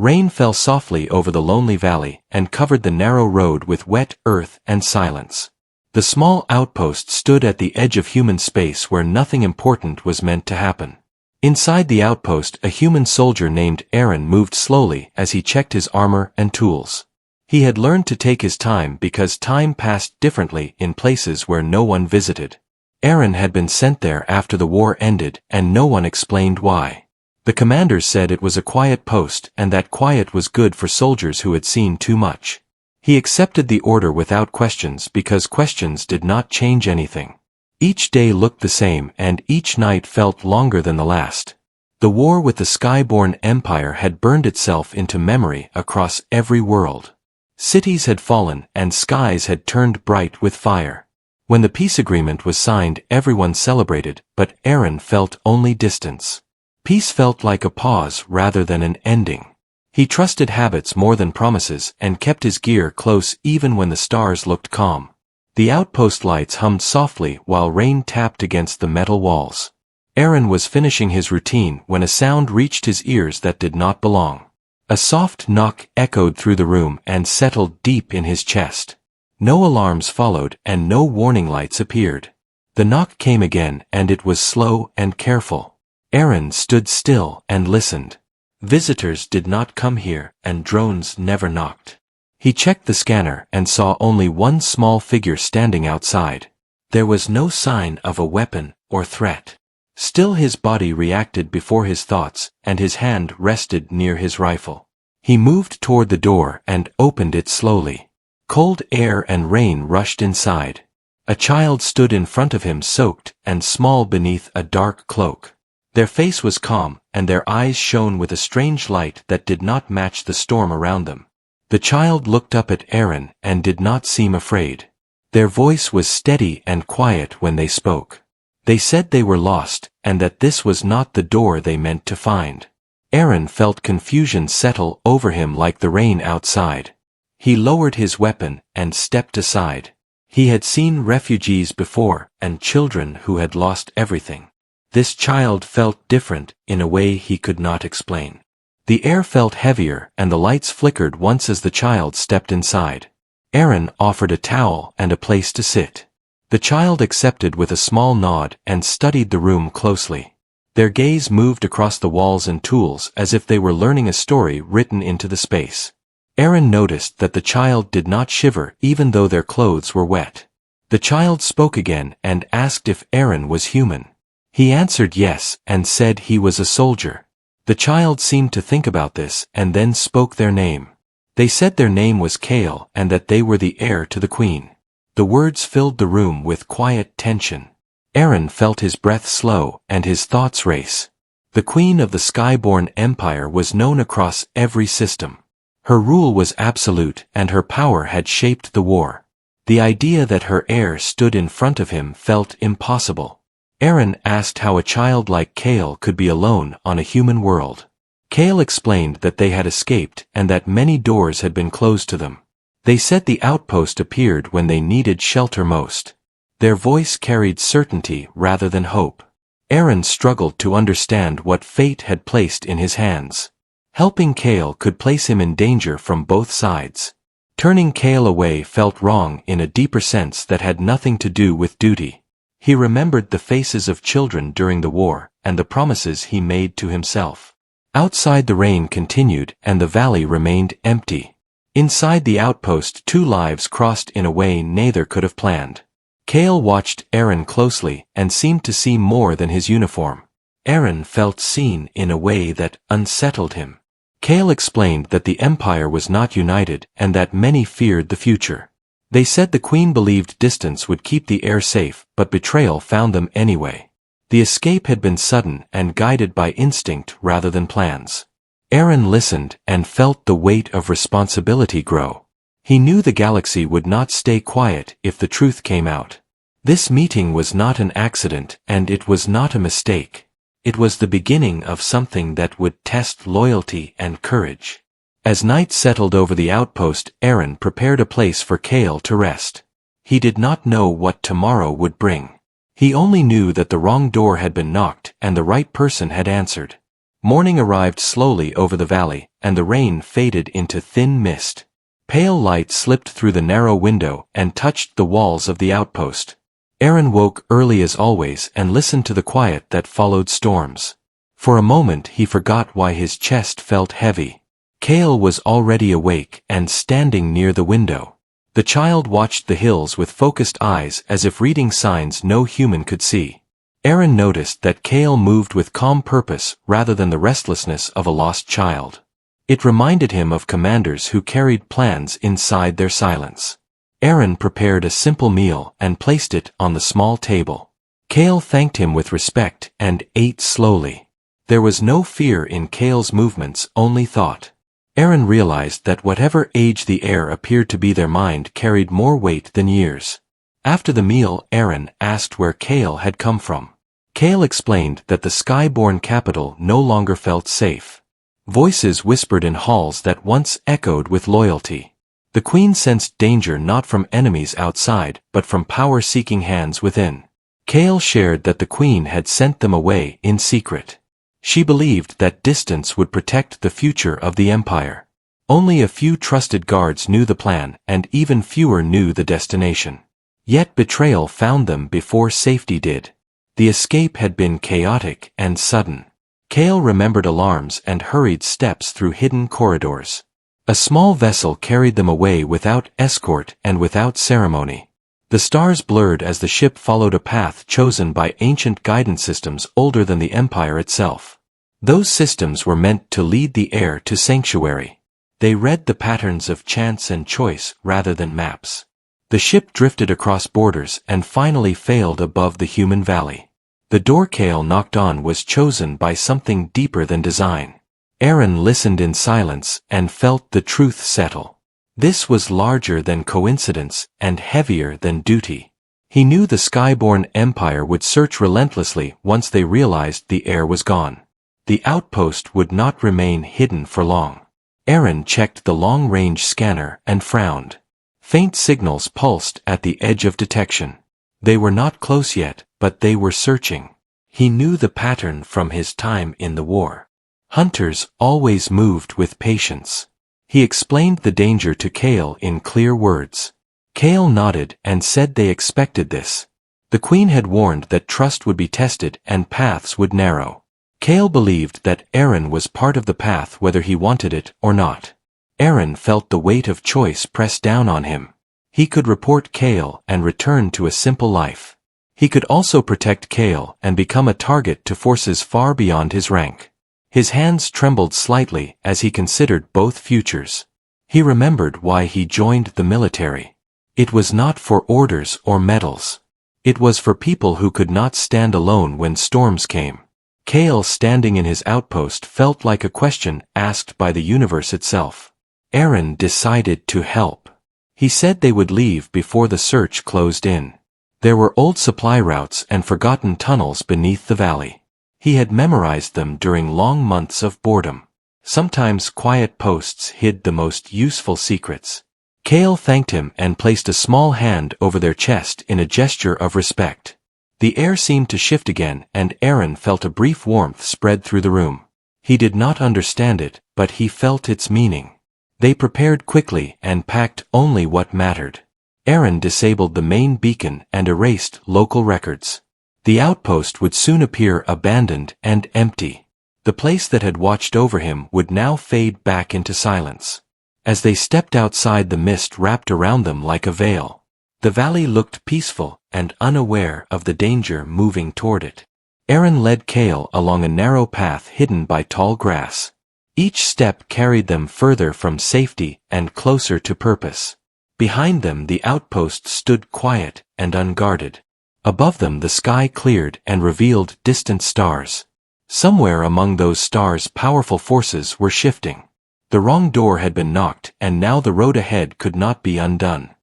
Rain fell softly over the lonely valley and covered the narrow road with wet earth and silence. The small outpost stood at the edge of human space where nothing important was meant to happen. Inside the outpost, a human soldier named Heir moved slowly as he checked his armor and tools. He had learned to take his time because time passed differently in places where no one visited. Heir had been sent there after the war ended, and no one explained why. The commanders said it was a quiet post and that quiet was good for soldiers who had seen too much. He accepted the order without questions because questions did not change anything. Each day looked the same and each night felt longer than the last. The war with the Skyborn Empire had burned itself into memory across every world. Cities had fallen and skies had turned bright with fire. When the peace agreement was signed, everyone celebrated, but Heir felt only distance. Peace felt like a pause rather than an ending. He trusted habits more than promises and kept his gear close even when the stars looked calm. The outpost lights hummed softly while rain tapped against the metal walls. Heir was finishing his routine when a sound reached his ears that did not belong. A soft knock echoed through the room and settled deep in his chest. No alarms followed and no warning lights appeared. The knock came again and it was slow and careful. Heir stood still and listened. Visitors did not come here and drones never knocked. He checked the scanner and saw only one small figure standing outside. There was no sign of a weapon or threat. Still his body reacted before his thoughts and his hand rested near his rifle. He moved toward the door and opened it slowly. Cold air and rain rushed inside. A child stood in front of him soaked and small beneath a dark cloak. Their face was calm, and their eyes shone with a strange light that did not match the storm around them. The child looked up at Heir and did not seem afraid. Their voice was steady and quiet when they spoke. They said they were lost, and that this was not the door they meant to find. Heir felt confusion settle over him like the rain outside. He lowered his weapon and stepped aside. He had seen refugees before, and children who had lost everything. This child felt different in a way he could not explain. The air felt heavier and the lights flickered once as the child stepped inside. Heir offered a towel and a place to sit. The child accepted with a small nod and studied the room closely. Their gaze moved across the walls and tools as if they were learning a story written into the space. Heir noticed that the child did not shiver even though their clothes were wet. The child spoke again and asked if Heir was human. He answered yes and said he was a soldier. The child seemed to think about this and then spoke their name. They said their name was Kale and that they were the heir to the queen. The words filled the room with quiet tension. Heir felt his breath slow and his thoughts race. The queen of the Skyborn Empire was known across every system. Her rule was absolute and her power had shaped the war. The idea that her heir stood in front of him felt impossible. Heir asked how a child like Kale could be alone on a human world. Kale explained that they had escaped and that many doors had been closed to them. They said the outpost appeared when they needed shelter most. Their voice carried certainty rather than hope. Heir struggled to understand what fate had placed in his hands. Helping Kale could place him in danger from both sides. Turning Kale away felt wrong in a deeper sense that had nothing to do with duty. He remembered the faces of children during the war, and the promises he made to himself. Outside the rain continued, and the valley remained empty. Inside the outpost 2 lives crossed in a way neither could have planned. Kale watched Heir closely, and seemed to see more than his uniform. Heir felt seen in a way that unsettled him. Kale explained that the Empire was not united, and that many feared the future. They said the queen believed distance would keep the heir safe, but betrayal found them anyway. The escape had been sudden and guided by instinct rather than plans. Heir listened and felt the weight of responsibility grow. He knew the galaxy would not stay quiet if the truth came out. This meeting was not an accident and it was not a mistake. It was the beginning of something that would test loyalty and courage. As night settled over the outpost, Heir prepared a place for Kale to rest. He did not know what tomorrow would bring. He only knew that the wrong door had been knocked and the right person had answered. Morning arrived slowly over the valley, and the rain faded into thin mist. Pale light slipped through the narrow window and touched the walls of the outpost. Aaron woke early as always and listened to the quiet that followed storms. For a moment he forgot why his chest felt heavy. Kale was already awake and standing near the window. The child watched the hills with focused eyes as if reading signs no human could see. Aaron noticed that Kale moved with calm purpose rather than the restlessness of a lost child. It reminded him of commanders who carried plans inside their silence. Aaron prepared a simple meal and placed it on the small table. Kale thanked him with respect and ate slowly. There was no fear in Kale's movements, only thought. Aaron realized that whatever age the heir appeared to be, their mind carried more weight than years. After the meal, Aaron asked where Kale had come from. Kale explained that the skyborn capital no longer felt safe. Voices whispered in halls that once echoed with loyalty. The Queen sensed danger not from enemies outside, but from power-seeking hands within. Kale shared that the Queen had sent them away in secret. She believed that distance would protect the future of the Empire. Only a few trusted guards knew the plan, and even fewer knew the destination. Yet betrayal found them before safety did. The escape had been chaotic and sudden. Kale remembered alarms and hurried steps through hidden corridors. A small vessel carried them away without escort and without ceremony. The stars blurred as the ship followed a path chosen by ancient guidance systems older than the Empire itself. Those systems were meant to lead the heir to sanctuary. They read the patterns of chance and choice rather than maps. The ship drifted across borders and finally failed above the human valley. The door Kale knocked on was chosen by something deeper than design. Aaron listened in silence and felt the truth settle. This was larger than coincidence and heavier than duty. He knew the Skyborn Empire would search relentlessly once they realized the heir was gone. The outpost would not remain hidden for long. Aaron checked the long-range scanner and frowned. Faint signals pulsed at the edge of detection. They were not close yet, but they were searching. He knew the pattern from his time in the war. Hunters always moved with patience. He explained the danger to Kale in clear words. Kale nodded and said they expected this. The Queen had warned that trust would be tested and paths would narrow. Kale believed that Aaron was part of the path whether he wanted it or not. Aaron felt the weight of choice press down on him. He could report Kale and return to a simple life. He could also protect Kale and become a target to forces far beyond his rank. His hands trembled slightly as he considered both futures. He remembered why he joined the military. It was not for orders or medals. It was for people who could not stand alone when storms came. Kale standing in his outpost felt like a question asked by the universe itself. Aaron decided to help. He said they would leave before the search closed in. There were old supply routes and forgotten tunnels beneath the valley. He had memorized them during long months of boredom. Sometimes quiet posts hid the most useful secrets. Kale thanked him and placed a small hand over their chest in a gesture of respect. The air seemed to shift again, and Aaron felt a brief warmth spread through the room. He did not understand it, but he felt its meaning. They prepared quickly and packed only what mattered. Aaron disabled the main beacon and erased local records. The outpost would soon appear abandoned and empty. The place that had watched over him would now fade back into silence. As they stepped outside, the mist wrapped around them like a veil. The valley looked peaceful and unaware of the danger moving toward it. Aaron led Kale along a narrow path hidden by tall grass. Each step carried them further from safety and closer to purpose. Behind them the outpost stood quiet and unguarded. Above them the sky cleared and revealed distant stars. Somewhere among those stars powerful forces were shifting. The wrong door had been knocked, and now the road ahead could not be undone.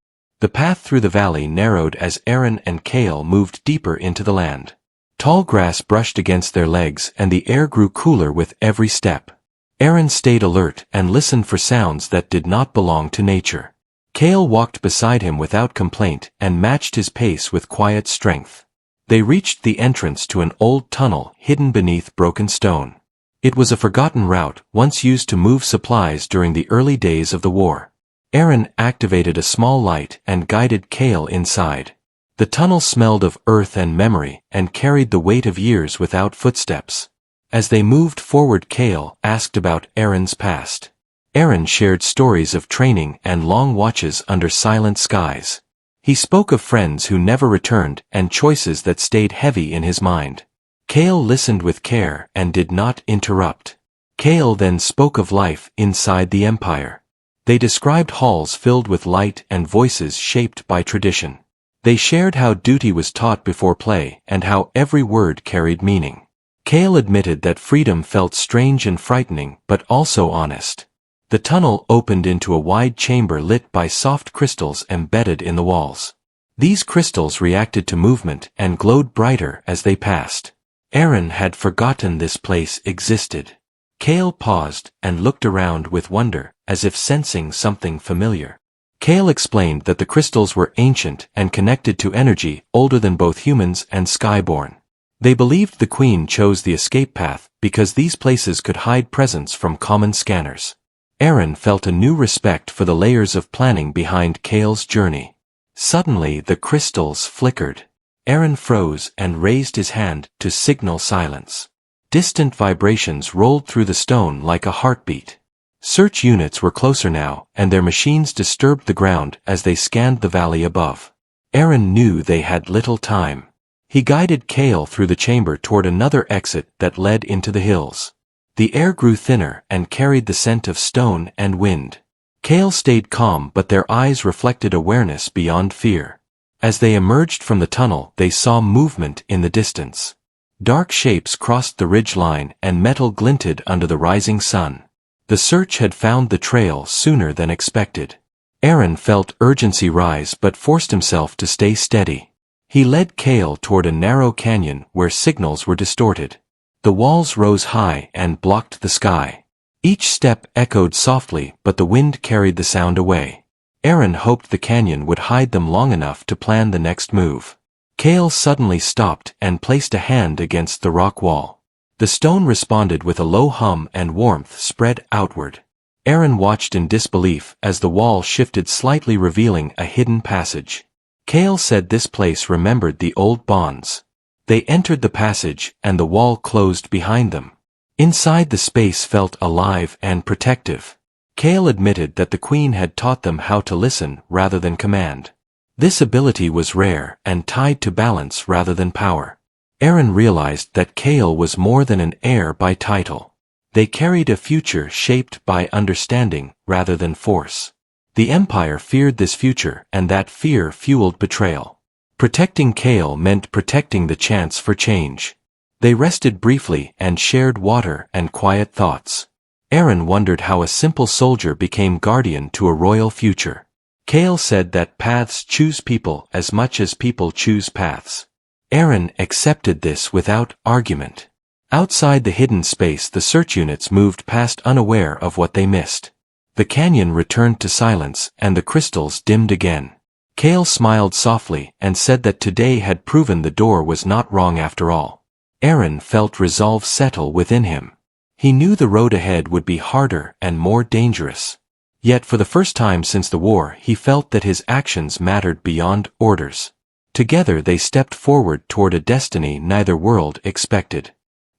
The path through the valley narrowed as Aaron and Kale moved deeper into the land. Tall grass brushed against their legs and the air grew cooler with every step. Aaron stayed alert and listened for sounds that did not belong to nature. Kale walked beside him without complaint and matched his pace with quiet strength. They reached the entrance to an old tunnel hidden beneath broken stone. It was a forgotten route, once used to move supplies during the early days of the war. Aaron activated a small light and guided Kale inside. The tunnel smelled of earth and memory, and carried the weight of years without footsteps. As they moved forward, Kale asked about Aaron's past. Aaron shared stories of training and long watches under silent skies. He spoke of friends who never returned and choices that stayed heavy in his mind. Kale listened with care and did not interrupt. Kale then spoke of life inside the Empire. They described halls filled with light and voices shaped by tradition. They shared how duty was taught before play and how every word carried meaning. Kale admitted that freedom felt strange and frightening, but also honest. The tunnel opened into a wide chamber lit by soft crystals embedded in the walls. These crystals reacted to movement and glowed brighter as they passed. Aaron had forgotten this place existed. Kale paused and looked around with wonder, as if sensing something familiar. Kale explained that the crystals were ancient and connected to energy older than both humans and Skyborn. They believed the Queen chose the escape path because these places could hide presence from common scanners. Aaron felt a new respect for the layers of planning behind Kale's journey. Suddenly the crystals flickered. Aaron froze and raised his hand to signal silence. Distant vibrations rolled through the stone like a heartbeat. Search units were closer now, and their machines disturbed the ground as they scanned the valley above. Aaron knew they had little time. He guided Kale through the chamber toward another exit that led into the hills. The air grew thinner and carried the scent of stone and wind. Kale stayed calm, but their eyes reflected awareness beyond fear. As they emerged from the tunnel, they saw movement in the distance. Dark shapes crossed the ridge line and metal glinted under the rising sun. The search had found the trail sooner than expected. Aaron felt urgency rise but forced himself to stay steady. He led Kale toward a narrow canyon where signals were distorted. The walls rose high and blocked the sky. Each step echoed softly, but the wind carried the sound away. Aaron hoped the canyon would hide them long enough to plan the next move. Kale suddenly stopped and placed a hand against the rock wall. The stone responded with a low hum and warmth spread outward. Aaron watched in disbelief as the wall shifted slightly, revealing a hidden passage. Kale said this place remembered the old bonds. They entered the passage, and the wall closed behind them. Inside, the space felt alive and protective. Kale admitted that the Queen had taught them how to listen rather than command. This ability was rare and tied to balance rather than power. Aaron realized that Kale was more than an heir by title. They carried a future shaped by understanding rather than force. The Empire feared this future, and that fear fueled betrayal. Protecting Kale meant protecting the chance for change. They rested briefly and shared water and quiet thoughts. Aaron wondered how a simple soldier became guardian to a royal future. Kale said that paths choose people as much as people choose paths. Aaron accepted this without argument. Outside the hidden space, the search units moved past, unaware of what they missed. The canyon returned to silence, and the crystals dimmed again. Kale smiled softly and said that today had proven the door was not wrong after all. Aaron felt resolve settle within him. He knew the road ahead would be harder and more dangerous. Yet for the first time since the war, he felt that his actions mattered beyond orders. Together they stepped forward toward a destiny neither world expected.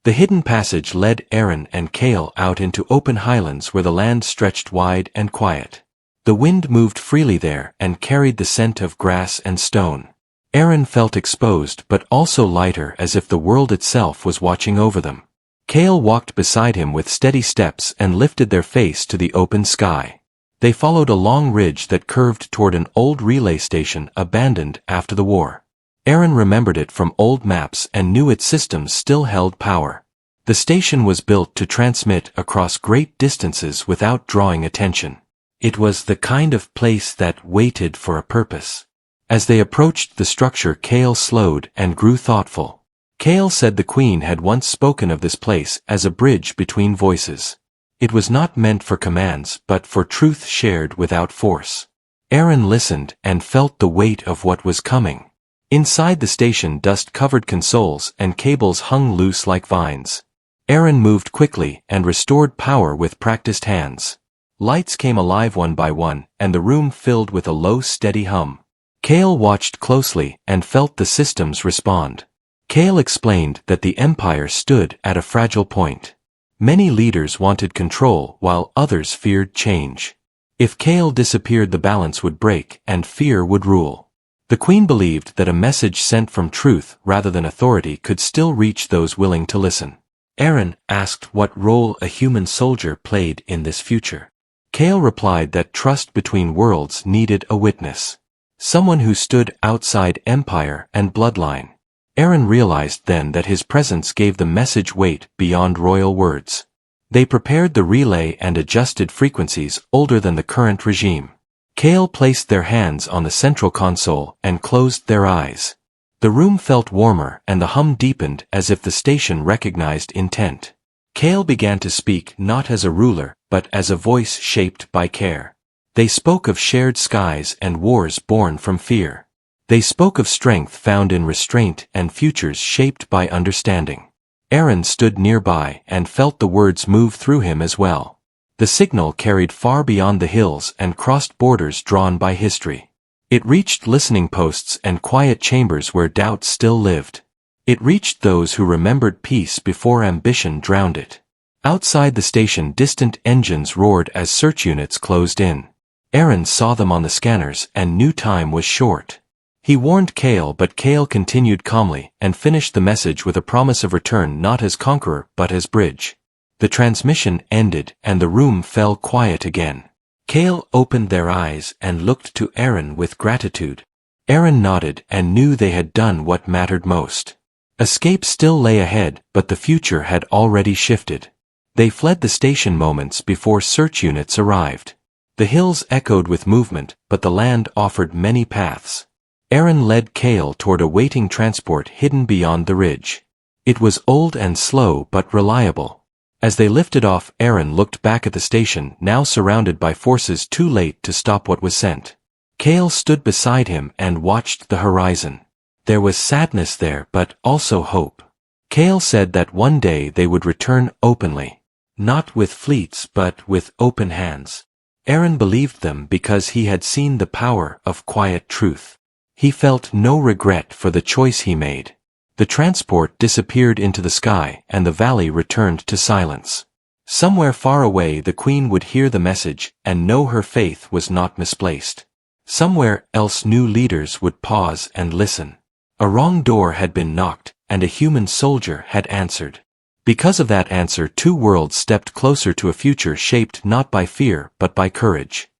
The hidden passage led Aaron and Kale out into open highlands where the land stretched wide and quiet. The wind moved freely there and carried the scent of grass and stone. Aaron felt exposed but also lighter, as if the world itself was watching over them. Kale walked beside him with steady steps and lifted their face to the open sky. They followed a long ridge that curved toward an old relay station abandoned after the war. Aaron remembered it from old maps and knew its systems still held power. The station was built to transmit across great distances without drawing attention. It was the kind of place that waited for a purpose. As they approached the structure, Kale slowed and grew thoughtful. Kale said the Queen had once spoken of this place as a bridge between voices. It was not meant for commands but for truth shared without force. Aaron listened and felt the weight of what was coming. Inside the station, dust-covered consoles and cables hung loose like vines. Aaron moved quickly and restored power with practiced hands. Lights came alive one by one, and the room filled with a low, steady hum. Kale watched closely and felt the systems respond. Kale explained that the Empire stood at a fragile point. Many leaders wanted control while others feared change. If Kale disappeared, the balance would break and fear would rule. The Queen believed that a message sent from truth rather than authority could still reach those willing to listen. Aaron asked what role a human soldier played in this future. Kale replied that trust between worlds needed a witness. Someone who stood outside empire and bloodline. Aaron realized then that his presence gave the message weight beyond royal words. They prepared the relay and adjusted frequencies older than the current regime. Kale placed their hands on the central console and closed their eyes. The room felt warmer and the hum deepened as if the station recognized intent. Kale began to speak not as a ruler, but as a voice shaped by care. They spoke of shared skies and wars born from fear. They spoke of strength found in restraint and futures shaped by understanding. Aaron stood nearby and felt the words move through him as well. The signal carried far beyond the hills and crossed borders drawn by history. It reached listening posts and quiet chambers where doubt still lived. It reached those who remembered peace before ambition drowned it. Outside the station, distant engines roared as search units closed in. Aaron saw them on the scanners and knew time was short. He warned Kale, but Kale continued calmly and finished the message with a promise of return, not as conqueror but as bridge. The transmission ended and the room fell quiet again. Kale opened their eyes and looked to Aaron with gratitude. Aaron nodded and knew they had done what mattered most. Escape still lay ahead, but the future had already shifted. They fled the station moments before search units arrived. The hills echoed with movement, but the land offered many paths. Aaron led Kale toward a waiting transport hidden beyond the ridge. It was old and slow but reliable. As they lifted off, Aaron looked back at the station, now surrounded by forces too late to stop what was sent. Kale stood beside him and watched the horizon. There was sadness there, but also hope. Kale said that one day they would return openly. Not with fleets, but with open hands. Aaron believed them because he had seen the power of quiet truth. He felt no regret for the choice he made. The transport disappeared into the sky and the valley returned to silence. Somewhere far away the Queen would hear the message and know her faith was not misplaced. Somewhere else new leaders would pause and listen. A wrong door had been knocked and a human soldier had answered. Because of that answer, two worlds stepped closer to a future shaped not by fear but by courage.